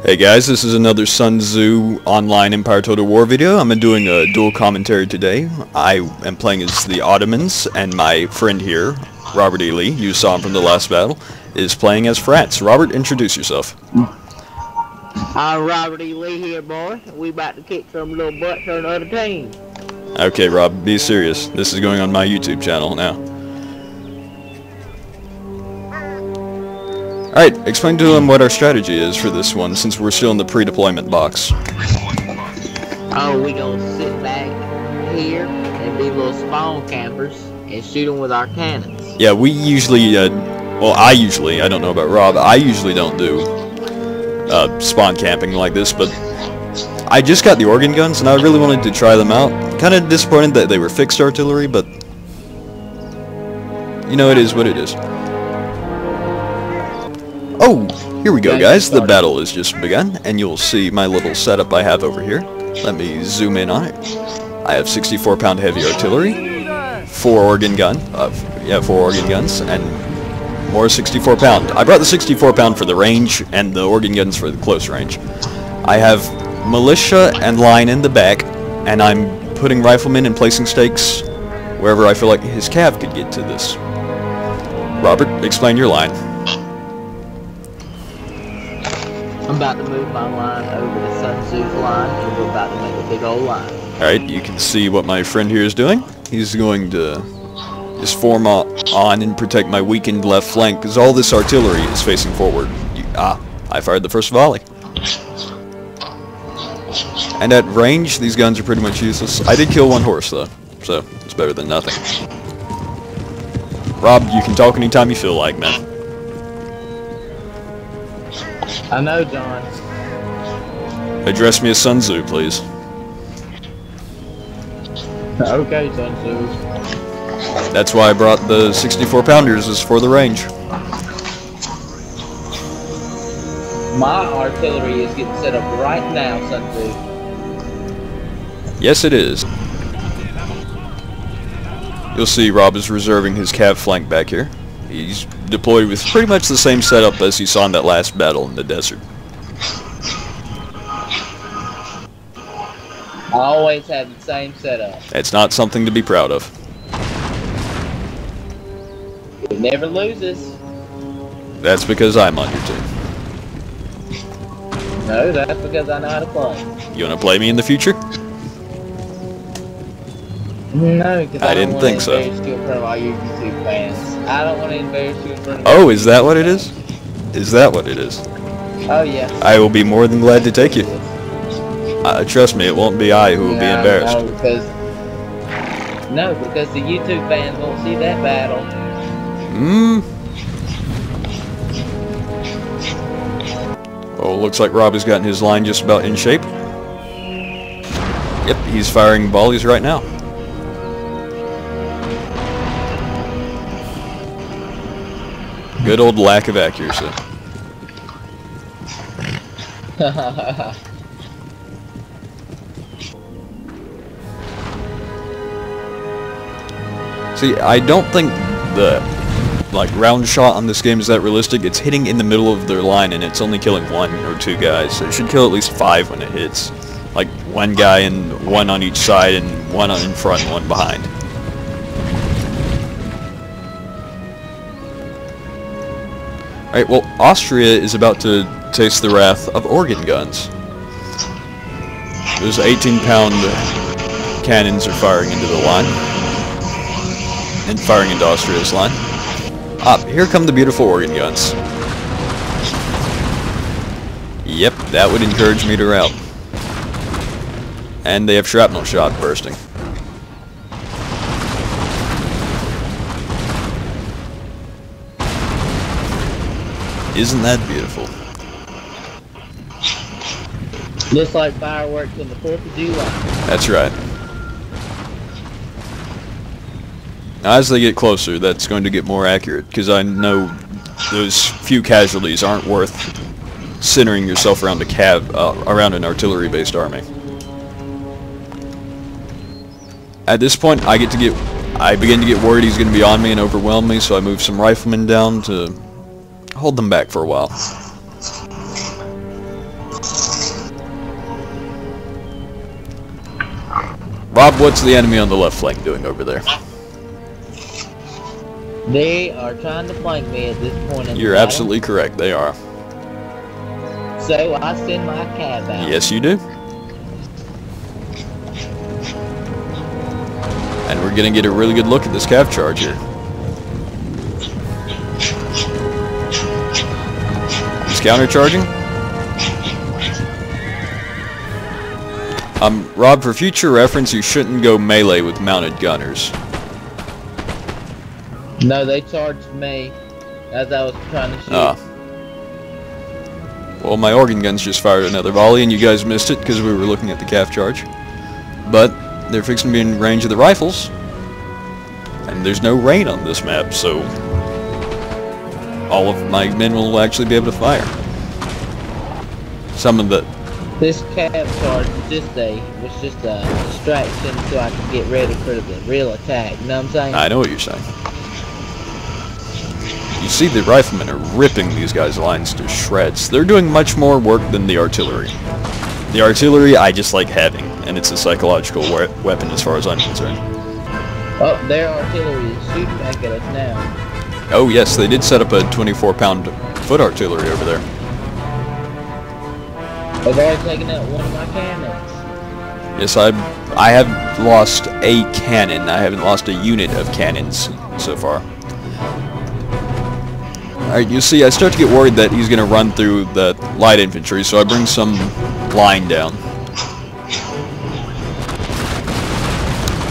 Hey guys, this is another Sun Tzu Online Empire Total War video. I'm doing a dual commentary today. I am playing as the Ottomans, and my friend here, Robert E. Lee, you saw him from the last battle, is playing as France. Robert, introduce yourself. I'm Robert E. Lee here, boy. We about to kick some little butts on the other team. Okay, Rob, be serious. This is going on my YouTube channel now. Alright, explain to them what our strategy is for this one, since we're still in the pre-deployment box. Oh, we gonna sit back here and be little spawn campers and shoot them with our cannons. Yeah, we usually, well, I don't know about Rob, I usually don't do spawn camping like this, but I just got the organ guns and I really wanted to try them out. Kind of disappointed that they were fixed artillery, but you know, it is what it is. Oh, here we go guys, the battle has just begun, and you'll see my little setup I have over here. Let me zoom in on it. I have 64-pound heavy artillery, 4 organ guns, and more 64-pound. I brought the 64-pound for the range, and the organ guns for the close range. I have militia and line in the back, and I'm putting riflemen and placing stakes wherever I feel like his cav could get to this. Robert, explain your line. I'm about to move my line over to Sun Tzu's line, and we're about to make a big old line. Alright, you can see what my friend here is doing. He's going to just form on and protect my weakened left flank, because all this artillery is facing forward. I fired the first volley. And at range, these guns are pretty much useless. I did kill one horse, though, so it's better than nothing. Rob, you can talk anytime you feel like, man. I know, John. Address me as Sun Tzu, please. Okay, Sun Tzu. That's why I brought the 64-pounders, is for the range. My artillery is getting set up right now, Sun Tzu. Yes, it is. You'll see Rob is reserving his cav flank back here. He's deployed with pretty much the same setup as you saw in that last battle in the desert. I always have the same setup. It's not something to be proud of. It never loses. That's because I'm on your team. No, that's because I know how to play. You want to play me in the future? No, because I didn't think so. I don't want to embarrass you in front of all your YouTube fans. I don't want to embarrass you in front of. Oh, is that what it is? Is that what it is? Oh yeah. I will be more than glad to take you. Trust me, it won't be I who will be embarrassed. No, because the YouTube fans won't see that battle. Oh, looks like Rob has gotten his line just about in shape. Yep, he's firing volleys right now. Good old lack of accuracy. See, I don't think the round shot on this game is that realistic. It's hitting in the middle of their line and it's only killing 1 or 2 guys. So it should kill at least 5 when it hits. Like 1 guy and 1 on each side and 1 in front and 1 behind. Alright, well, Austria is about to taste the wrath of organ guns. Those 18-pound cannons are firing into the line. And firing into Austria's line. Here come the beautiful organ guns. Yep, that would encourage me to rout. And they have shrapnel shot bursting. Isn't that beautiful? Looks like fireworks on the 4th of July. That's right. Now, as they get closer, that's going to get more accurate, because I know those few casualties aren't worth centering yourself around around an artillery-based army. At this point, I begin to get worried he's going to be on me and overwhelm me, so I move some riflemen down to hold them back for a while. Rob, what's the enemy on the left flank doing over there? They are trying to flank me at this point in the You're battle. absolutely correct, they are. So I send my cab out. Yes, you do. And we're gonna get a really good look at this cav charge here. He's countercharging. Rob, for future reference, you shouldn't go melee with mounted gunners. No, they charged me as I was trying to shoot. Well, my organ guns just fired another volley, and you guys missed it because we were looking at the cav charge. But they're fixing to be in range of the rifles, and there's no rain on this map, so all of my men will actually be able to fire. Some of the... This cab charge was just a distraction so I could get ready for the real attack. You know what I'm saying? I know what you're saying. You see the riflemen are ripping these guys' lines to shreds. They're doing much more work than the artillery. The artillery I just like having, and it's a psychological weapon as far as I'm concerned. Oh, their artillery is shooting back at us now. Oh yes, they did set up a 24-pound foot artillery over there. They've already taken out one of my cannons. Yes, I have lost a cannon. I haven't lost a unit of cannons so far. Alright, you see, I start to get worried that he's going to run through the light infantry, so I bring some line down.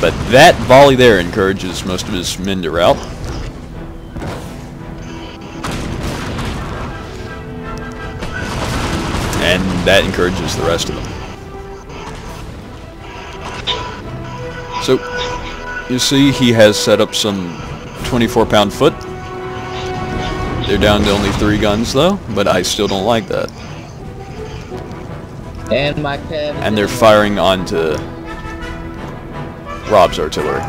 But that volley there encourages most of his men to rout. And that encourages the rest of them. So, you see he has set up some 24-pound foot. They're down to only 3 guns though, but I still don't like that. And my cab. And they're firing onto Rob's artillery.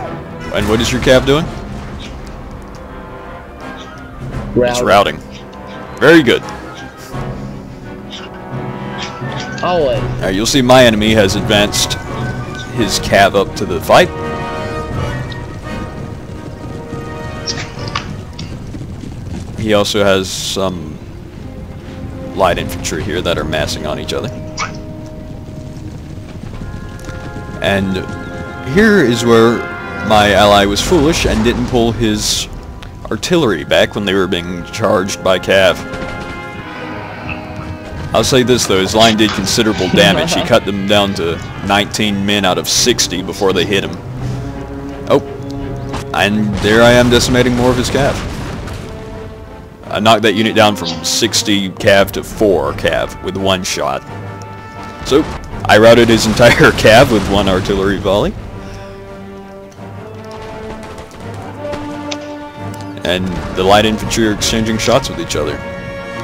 And what is your cav doing? It's routing. Very good. Always. Alright, you'll see my enemy has advanced his cav up to the fight. He also has some light infantry here that are massing on each other. And here is where my ally was foolish and didn't pull his artillery back when they were being charged by cav. I'll say this though, his line did considerable damage. He cut them down to 19 men out of 60 before they hit him. Oh, and there I am decimating more of his cav. I knocked that unit down from 60 cav to 4 cav with 1 shot. So, I routed his entire cav with 1 artillery volley. And the light infantry are exchanging shots with each other.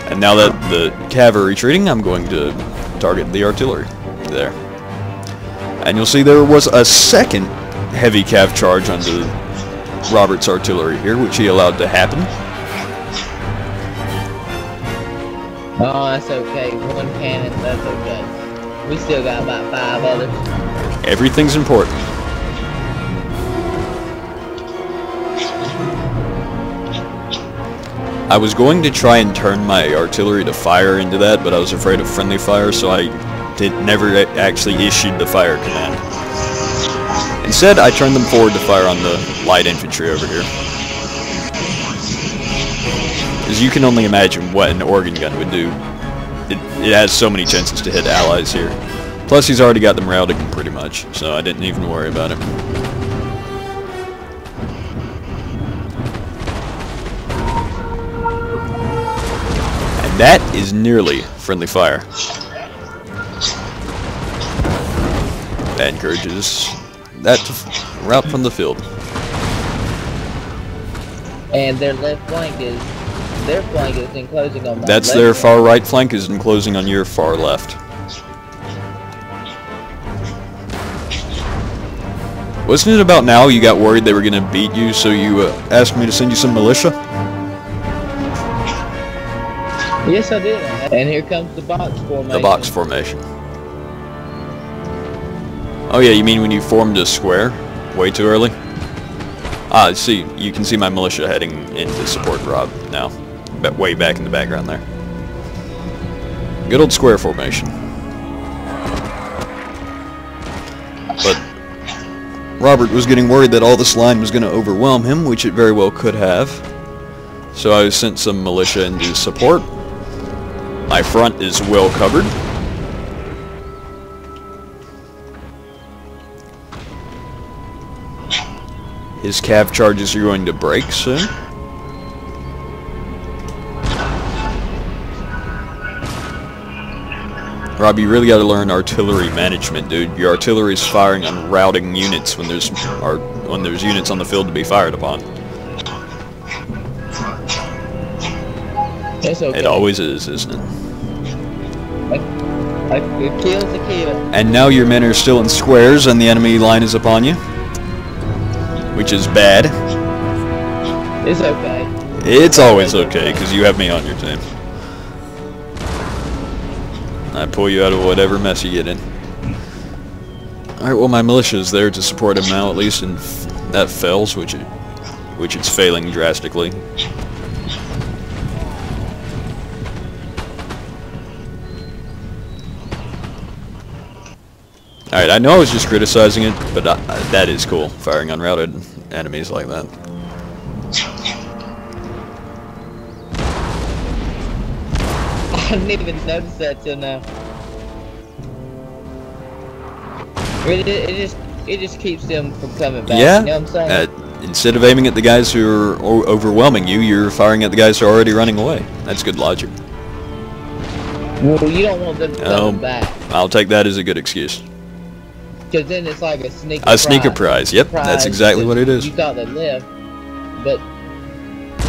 And now that the cav are retreating, I'm going to target the artillery there. And you'll see there was a second heavy cav charge onto Robert's artillery here, which he allowed to happen. Oh, that's okay. 1 cannon, that's okay. We still got about 5 others. Everything's important. I was going to try and turn my artillery to fire into that, but I was afraid of friendly fire, so I never actually issued the fire command. Instead, I turned them forward to fire on the light infantry over here. As you can only imagine what an organ gun would do. It has so many chances to hit allies here. Plus, he's already got them routed pretty much, so I didn't even worry about it. That is nearly friendly fire. That encourages that to rout from the field. And their left flank is enclosing on my That's left their flank. far right flank is enclosing on your far left. Wasn't it about now you got worried they were going to beat you, so you asked me to send you some militia? Yes, I did. And here comes the box formation. The box formation. Oh yeah, you mean when you formed a square? Way too early? Ah, see, you can see my militia heading in to support Rob now. But way back in the background there. Good old square formation. But Robert was getting worried that all this line was going to overwhelm him, which it very well could have. So I sent some militia into support. My front is well covered. His cav charges are going to break soon. Rob, you really got to learn artillery management, dude. Your artillery is firing on routing units when there's units on the field to be fired upon. It's okay. It always is, isn't it? It kills the kill. And now your men are still in squares and the enemy line is upon you. Which is bad. It's okay. It's always okay, because you have me on your team. I pull you out of whatever mess you get in. Alright, well my militia is there to support him now, at least, and that fails, which it's failing drastically. Alright, I know I was just criticizing it, but that is cool, firing unrouted enemies like that. I didn't even notice that till now. It just keeps them from coming back. Yeah, you know what I'm saying? Instead of aiming at the guys who are overwhelming you, you're firing at the guys who are already running away. That's good logic. Well, you don't want them coming back. I'll take that as a good excuse. Because then it's like a sneaker prize. A sneaker prize, yep, that's exactly what it is. You thought they left, but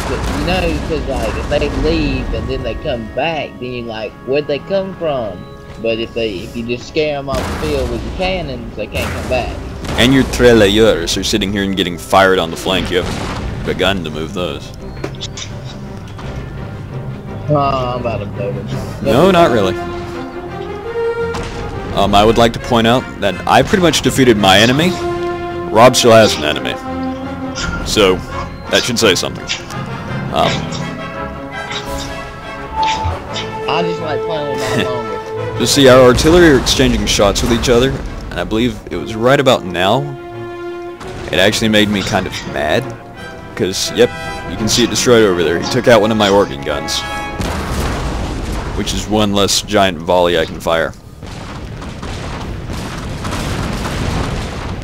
you know, because like if they leave and then they come back, then you're like, where'd they come from? But if you just scare them off the field with your cannons, they can't come back. And your tirailleurs are sitting here and getting fired on the flank. You haven't begun to move those. Oh, I'm about to blow them. No, not really. I would like to point out that I pretty much defeated my enemy. Rob still has an enemy. So, that should say something. I just like playing with my longer. You see, our artillery are exchanging shots with each other, and I believe it was right about now. It actually made me kind of mad, because, yep, you can see it destroyed over there. He took out one of my organ guns, which is one less giant volley I can fire.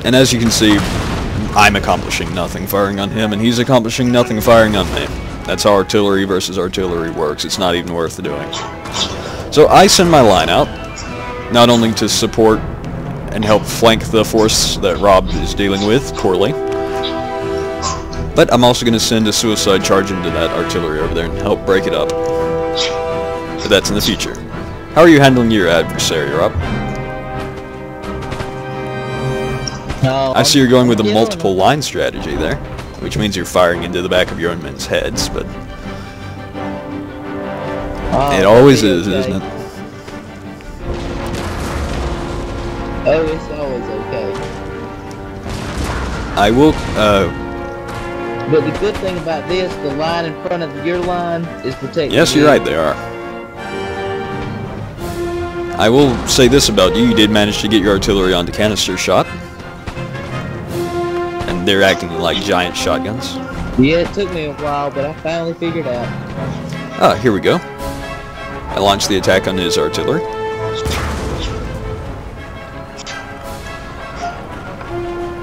And as you can see, I'm accomplishing nothing firing on him, and he's accomplishing nothing firing on me. That's how artillery versus artillery works. It's not even worth doing. So I send my line out, not only to support and help flank the force that Rob is dealing with poorly, but I'm also going to send a suicide charge into that artillery over there and help break it up. But that's in the future. How are you handling your adversary, Rob? I see you're going with a multiple line strategy there, which means you're firing into the back of your own men's heads, but it always is, isn't it? Oh, it's always okay. I will, But the good thing about this, the line in front of your line is protected. Yes, you're right, they are. I will say this about you, you did manage to get your artillery onto canister shot. And they're acting like giant shotguns. Yeah, it took me a while, but I finally figured out. Ah, here we go. I launched the attack on his artillery.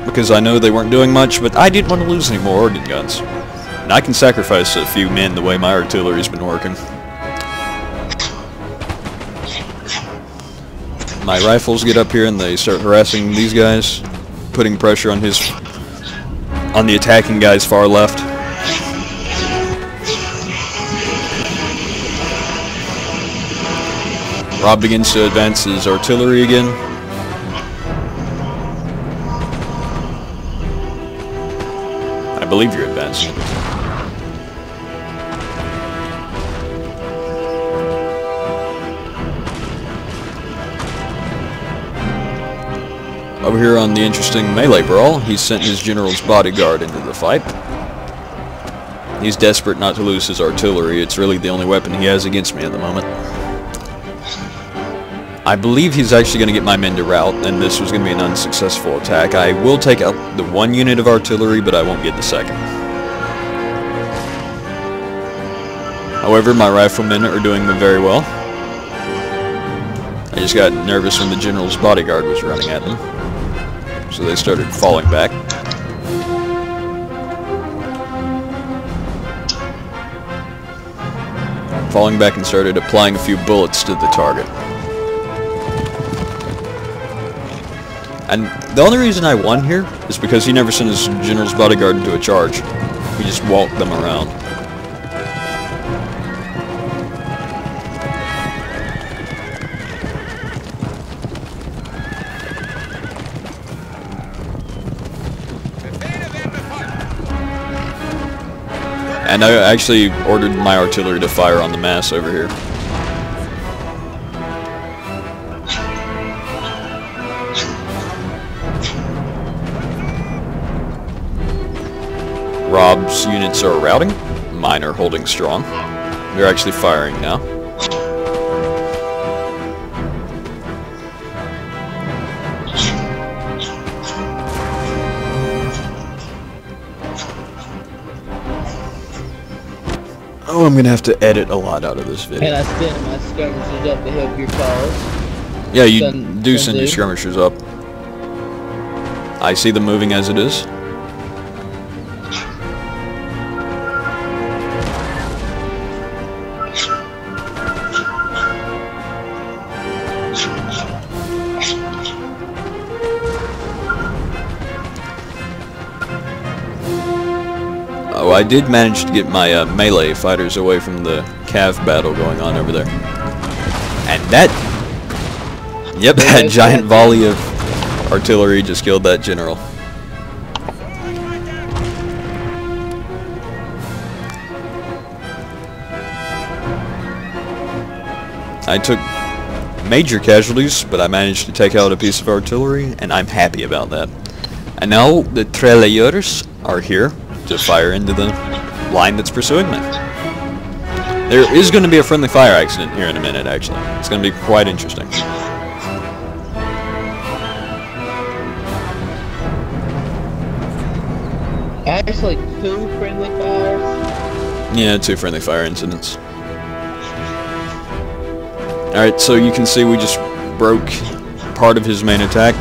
Because I know they weren't doing much, but I didn't want to lose any more organ guns. And I can sacrifice a few men the way my artillery's been working. My rifles get up here and they start harassing these guys, putting pressure on the attacking guys far left. Rob begins to advance his artillery again. I believe you're advancing. Over here on the interesting melee brawl, he's sent his general's bodyguard into the fight. He's desperate not to lose his artillery. It's really the only weapon he has against me at the moment. I believe he's actually going to get my men to rout, and this was going to be an unsuccessful attack. I will take out the one unit of artillery, but I won't get the second. However, my riflemen are doing very well. I just got nervous when the general's bodyguard was running at them, so they started falling back. Falling back and started applying a few bullets to the target. And the only reason I won here is because he never sent his general's bodyguard into a charge. He just walked them around. And I actually ordered my artillery to fire on the mass over here. Rob's units are routing. Mine are holding strong. They're actually firing now. Oh, I'm gonna have to edit a lot out of this video. And I sent my skirmishers up to help your cause. Yeah, you do send your skirmishers up. I see them moving as it is. Oh, I did manage to get my melee fighters away from the cav battle going on over there. And that... Yep, that giant volley of artillery just killed that general. I took major casualties, but I managed to take out a piece of artillery, and I'm happy about that. And now the tirailleurs are here to fire into the line that's pursuing me. There is going to be a friendly fire accident here in a minute, actually. It's going to be quite interesting. Actually, 2 friendly fires? Yeah, 2 friendly fire incidents. Alright, so you can see we just broke part of his main attack.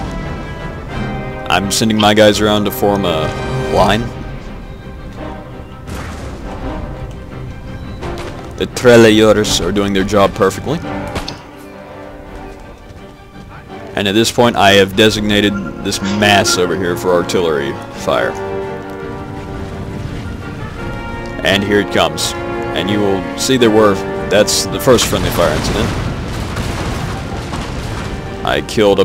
I'm sending my guys around to form a line. The tirailleurs are doing their job perfectly. And at this point I have designated this mass over here for artillery fire. And here it comes. And you will see that's the first friendly fire incident. I killed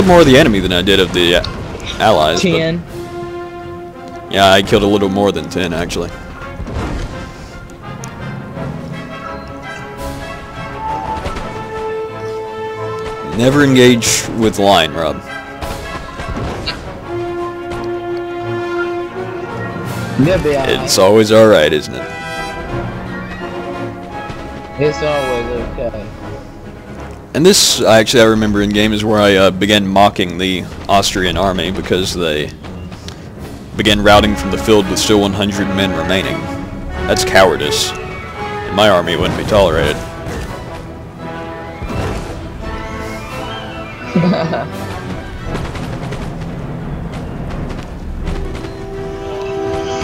more of the enemy than I did of the allies. 10. Yeah, I killed a little more than 10 actually. Never engage with line, Rob. It's always alright, isn't it? It's always okay. And this, I remember in game, is where I began mocking the Austrian army because they began routing from the field with still 100 men remaining. That's cowardice. In my army, it wouldn't be tolerated.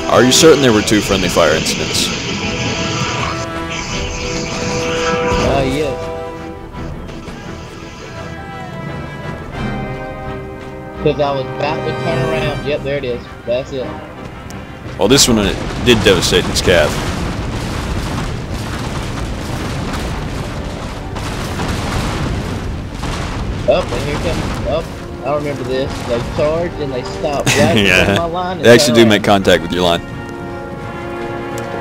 Are you certain there were 2 friendly fire incidents? Yes. Because I was about to turn around. Yep, there it is. That's it. Well, this one did devastate his cav. Up, and here comes up. I remember this. They charged and they stopped right in my line. They actually do make contact with your line.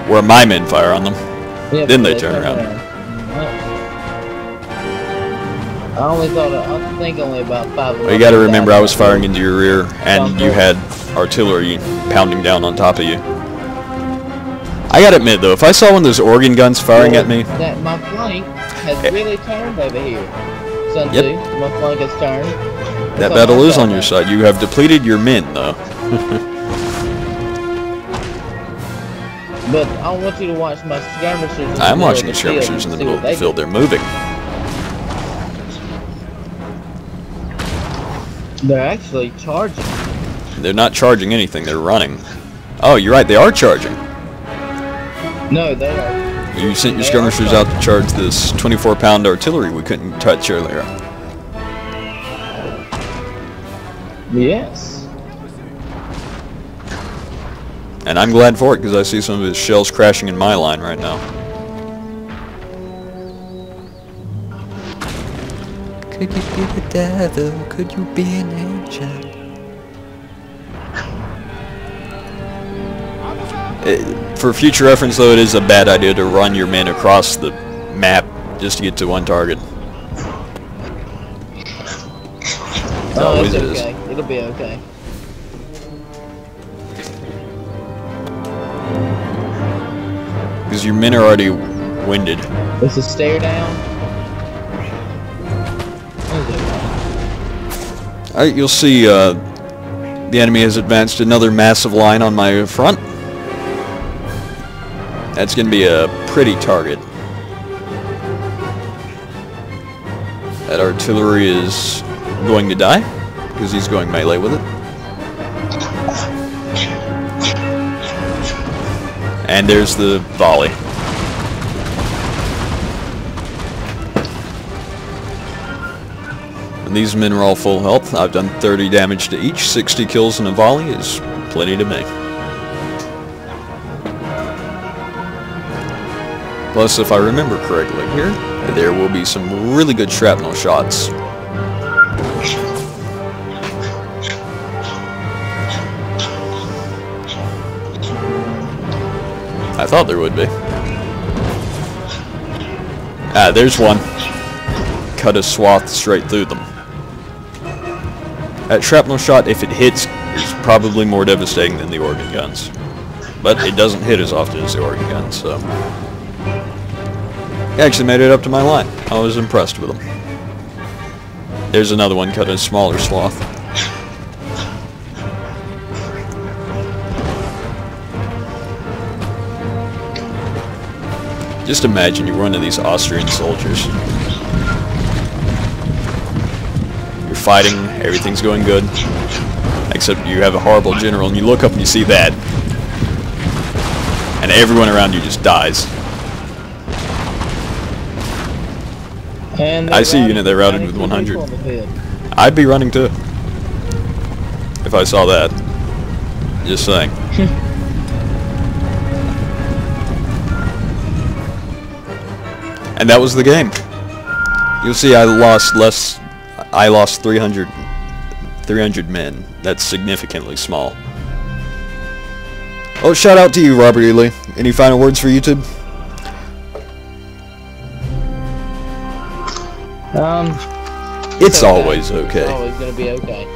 Where my men fire on them. Yep, then they turn around. I think only about 5 of them. Well, you gotta remember I was firing into your rear, and you had artillery pounding down on top of you. I gotta admit though, if I saw one of those organ guns firing at me... That my flank has really turned over here. Sun Yep. 2, my flank has turned. That battle is on your side. You have depleted your men though. But I want you to watch my skirmishers. I'm watching the skirmishers in the middle of the field. They're moving. They're actually charging. They're not charging anything. They're running. Oh, you're right. They are charging. No, they are. You sent your skirmishers out to charge this 24-pound artillery we couldn't touch earlier. Yes. And I'm glad for it because I see some of his shells crashing in my line right now. Could you be the devil? Could you be an angel? For future reference though, it is a bad idea to run your men across the map just to get to one target. It always is. Okay. It'll be okay. Because your men are already winded. It's a stare down. Alright, you'll see the enemy has advanced another massive line on my front. That's going to be a pretty target. That artillery is going to die because he's going melee with it. And there's the volley. When these men are all full health, I've done 30 damage to each. 60 kills in a volley is plenty to me. Plus, if I remember correctly here, there will be some really good shrapnel shots. I thought there would be. Ah, there's one. Cut a swath straight through them. That shrapnel shot, if it hits, is probably more devastating than the organ guns. But it doesn't hit as often as the organ guns, so... He actually made it up to my line. I was impressed with him. There's another one cut a smaller swath. Just imagine you're one of these Austrian soldiers. You're fighting, everything's going good, except you have a horrible general, and you look up and you see that. And everyone around you just dies. I see a unit that routed with 100. I'd be running too. If I saw that. Just saying. And that was the game. You'll see I lost 300 men. That's significantly small. Oh, shout out to you, Robert E. Lee. Any final words for YouTube? It's always okay. It's always gonna be okay.